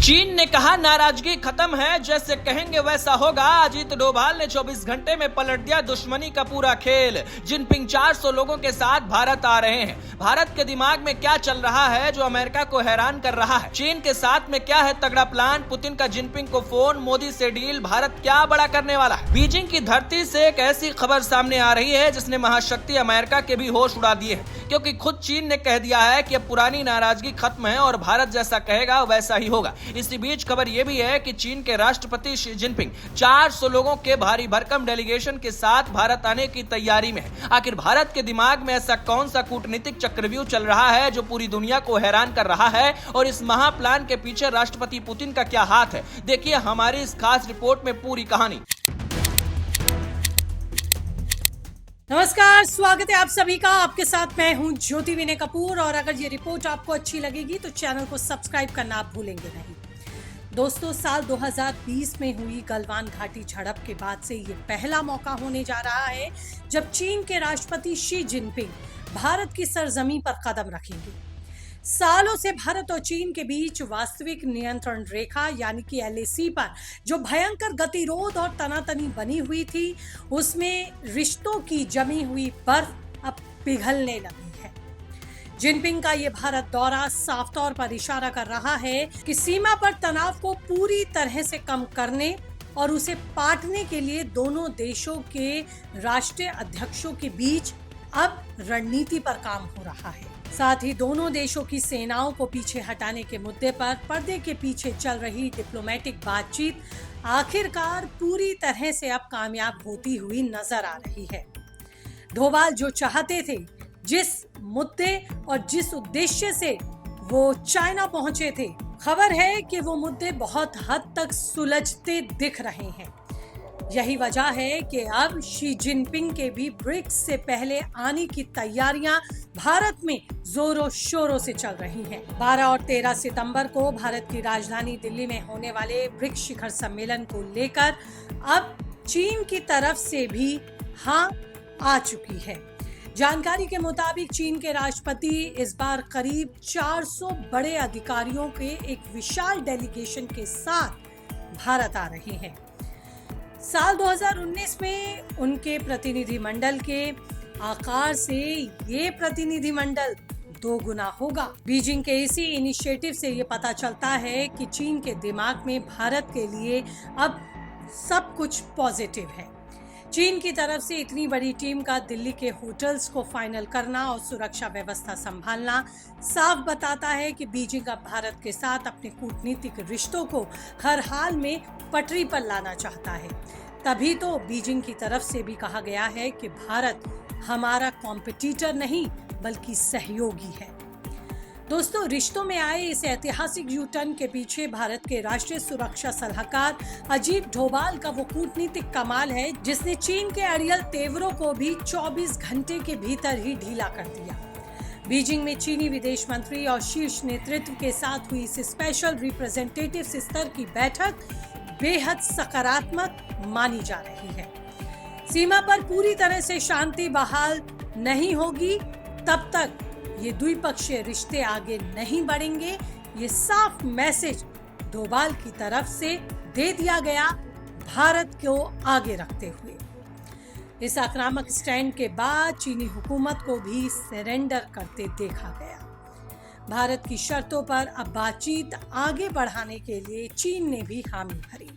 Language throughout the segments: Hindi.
चीन ने कहा नाराजगी खत्म है, जैसे कहेंगे वैसा होगा। अजीत डोभाल ने 24 घंटे में पलट दिया दुश्मनी का पूरा खेल। जिनपिंग 400 लोगों के साथ भारत आ रहे हैं। भारत के दिमाग में क्या चल रहा है जो अमेरिका को हैरान कर रहा है? चीन के साथ में क्या है तगड़ा प्लान? पुतिन का जिनपिंग को फोन, मोदी से डील, भारत क्या बड़ा करने वाला है? बीजिंग की धरती से एक ऐसी खबर सामने आ रही है जिसने महाशक्ति अमेरिका के भी होश उड़ा दिए हैं, क्योंकि खुद चीन ने कह दिया है कि अब पुरानी नाराजगी खत्म है और भारत जैसा कहेगा वैसा ही होगा। इसी बीच खबर यह भी है कि चीन के राष्ट्रपति शी जिनपिंग 400 लोगों के भारी भरकम डेलीगेशन के साथ भारत आने की तैयारी में है। आखिर भारत के दिमाग में ऐसा कौन सा कूटनीतिक चक्रव्यूह चल रहा है जो पूरी दुनिया को हैरान कर रहा है, और इस महाप्लान के पीछे राष्ट्रपति पुतिन का क्या हाथ है? देखिए हमारी इस खास रिपोर्ट में पूरी कहानी। नमस्कार, स्वागत है आप सभी का। आपके साथ मैं हूं ज्योति विनय कपूर, और अगर ये रिपोर्ट आपको अच्छी लगेगी तो चैनल को सब्सक्राइब करना आप भूलेंगे नहीं। दोस्तों, साल 2020 में हुई गलवान घाटी झड़प के बाद से ये पहला मौका होने जा रहा है जब चीन के राष्ट्रपति शी जिनपिंग भारत की सरजमी पर कदम रखेंगे। सालों से भारत और चीन के बीच वास्तविक नियंत्रण रेखा यानी कि LAC पर जो भयंकर गतिरोध और तनातनी बनी हुई थी, उसमें रिश्तों की जमी हुई बर्फ अब पिघलने लगी है। जिनपिंग का ये भारत दौरा साफ तौर पर इशारा कर रहा है कि सीमा पर तनाव को पूरी तरह से कम करने और उसे पाटने के लिए दोनों देशों के राष्ट्रीय अध्यक्षों के बीच अब रणनीति पर काम हो रहा है। साथ ही दोनों देशों की सेनाओं को पीछे हटाने के मुद्दे पर पर्दे के पीछे चल रही डिप्लोमेटिक बातचीत आखिरकार पूरी तरह से अब कामयाब होती हुई नजर आ रही है। डोभाल जो चाहते थे, जिस मुद्दे और जिस उद्देश्य से वो चाइना पहुंचे थे, खबर है कि वो मुद्दे बहुत हद तक सुलझते दिख रहे हैं। यही वजह है कि अब शी जिनपिंग के भी ब्रिक्स से पहले आने की तैयारियां भारत में जोरों शोरों से चल रही हैं। 12 और 13 सितंबर को भारत की राजधानी दिल्ली में होने वाले ब्रिक्स शिखर सम्मेलन को लेकर अब चीन की तरफ से भी हाँ आ चुकी है। जानकारी के मुताबिक चीन के राष्ट्रपति इस बार करीब 400 बड़े अधिकारियों के एक विशाल डेलीगेशन के साथ भारत आ रहे हैं। साल 2019 में उनके प्रतिनिधिमंडल के आकार से ये प्रतिनिधिमंडल 2 गुना होगा। बीजिंग के इसी इनिशिएटिव से ये पता चलता है कि चीन के दिमाग में भारत के लिए अब सब कुछ पॉजिटिव है। चीन की तरफ से इतनी बड़ी टीम का दिल्ली के होटल्स को फाइनल करना और सुरक्षा व्यवस्था संभालना साफ बताता है कि बीजिंग अब भारत के साथ अपने कूटनीतिक रिश्तों को हर हाल में पटरी पर लाना चाहता है। तभी तो बीजिंग की तरफ से भी कहा गया है कि भारत हमारा कॉम्पिटिटर नहीं बल्कि सहयोगी है। दोस्तों, रिश्तों में आए इस ऐतिहासिक यू टर्न के पीछे भारत के राष्ट्रीय सुरक्षा सलाहकार अजीत डोभाल का वो कूटनीतिक कमाल है जिसने चीन के अड़ियल तेवरों को भी 24 घंटे के भीतर ही ढीला कर दिया। बीजिंग में चीनी विदेश मंत्री और शीर्ष नेतृत्व के साथ हुई इस स्पेशल रिप्रेजेंटेटिव स्तर की बैठक बेहद सकारात्मक मानी जा रही है। सीमा पर पूरी तरह से शांति बहाल नहीं होगी तब तक ये द्विपक्षीय रिश्ते आगे नहीं बढ़ेंगे। ये साफ मैसेज डोभाल की तरफ से दे दिया गया भारत को आगे रखते हुए। इस आक्रामक स्टैंड के बाद चीनी हुकूमत को भी सरेंडर करते देखा गया। भारत की शर्तों पर अब बातचीत आगे बढ़ाने के लिए चीन ने भी हामी भरी।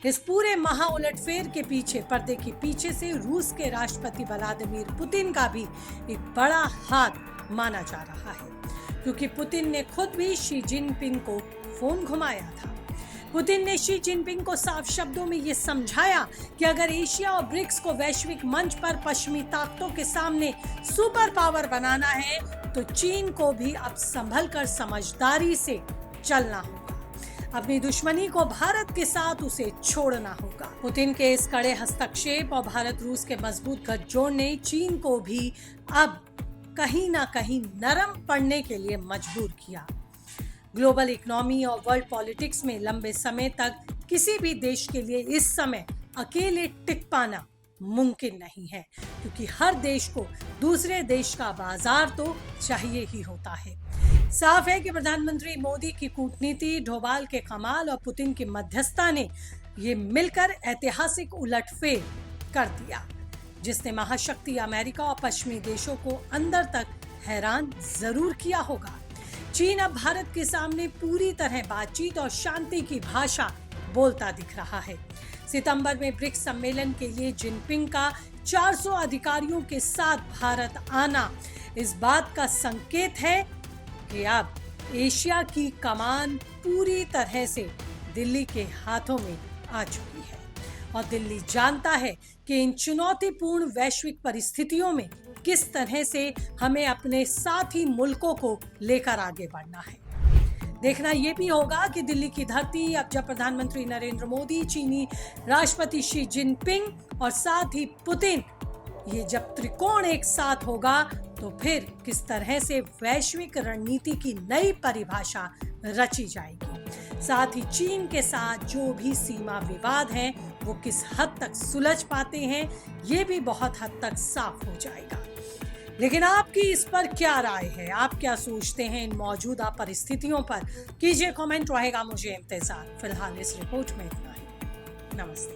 इस पूरे महाउलटफेर के पीछे, पर्दे के पीछे से रूस के राष्ट्रपति व्लादिमीर पुतिन का भी एक बड़ा हाथ माना जा रहा है, क्योंकि पुतिन ने खुद भी शी जिनपिंग को फोन घुमाया था। पुतिन ने शी जिनपिंग को साफ शब्दों में ये समझाया कि अगर एशिया और ब्रिक्स को वैश्विक मंच पर पश्चिमी ताकतों के सामने सुपर पावर बनाना है तो चीन को भी अब संभल कर समझदारी से चलना होगा। अपनी दुश्मनी को भारत के साथ उसे छोड़ना होगा। पुतिन के इस कड़े हस्तक्षेप और भारत रूस के मजबूत गठजोड़ ने चीन को भी अब कहीं ना कहीं नरम पड़ने के लिए मजबूर किया। ग्लोबल इकोनॉमी और वर्ल्ड पॉलिटिक्स में लंबे समय तक किसी भी देश के लिए इस समय अकेले टिक पाना मुमकिन नहीं है, क्योंकि हर देश को दूसरे देश का बाजार तो चाहिए ही होता है। साफ है कि प्रधानमंत्री मोदी की कूटनीति, डोभाल के कमाल और पुतिन की मध्यस्थता ने ये मिलकर ऐतिहासिक उलटफेर कर दिया, जिसने महाशक्ति अमेरिका और पश्चिमी देशों को अंदर तक हैरान जरूर किया होगा। चीन अब भारत के सामने पूरी तरह बातचीत और शांति की भाषा बोलता दिख रहा है। सितंबर में ब्रिक्स सम्मेलन के लिए जिनपिंग का 400 अधिकारियों के साथ भारत आना इस बात का संकेत है कि अब एशिया की कमान पूरी तरह से दिल्ली के हाथों में आ चुकी है और दिल्ली जानता है कि इन चुनौतीपूर्ण वैश्विक परिस्थितियों में किस तरह से हमें अपने साथी मुल्कों को लेकर आगे बढ़ना है। देखना यह भी होगा कि दिल्ली की धरती अब जब प्रधानमंत्री नरेंद्र मोदी, चीनी राष्ट्रपति शी जिनपिंग और साथ ही पुतिन, ये जब त्रिकोण एक साथ होगा तो फिर किस तरह से वैश्विक रणनीति की नई परिभाषा रची जाएगी। साथ ही चीन के साथ जो भी सीमा विवाद हैं वो किस हद तक सुलझ पाते हैं ये भी बहुत हद तक साफ हो जाएगा। लेकिन आपकी इस पर क्या राय है? आप क्या सोचते हैं इन मौजूदा परिस्थितियों पर? कीजिए कमेंट, रहेगा मुझे इंतजार। फिलहाल इस रिपोर्ट में इतना ही। नमस्ते।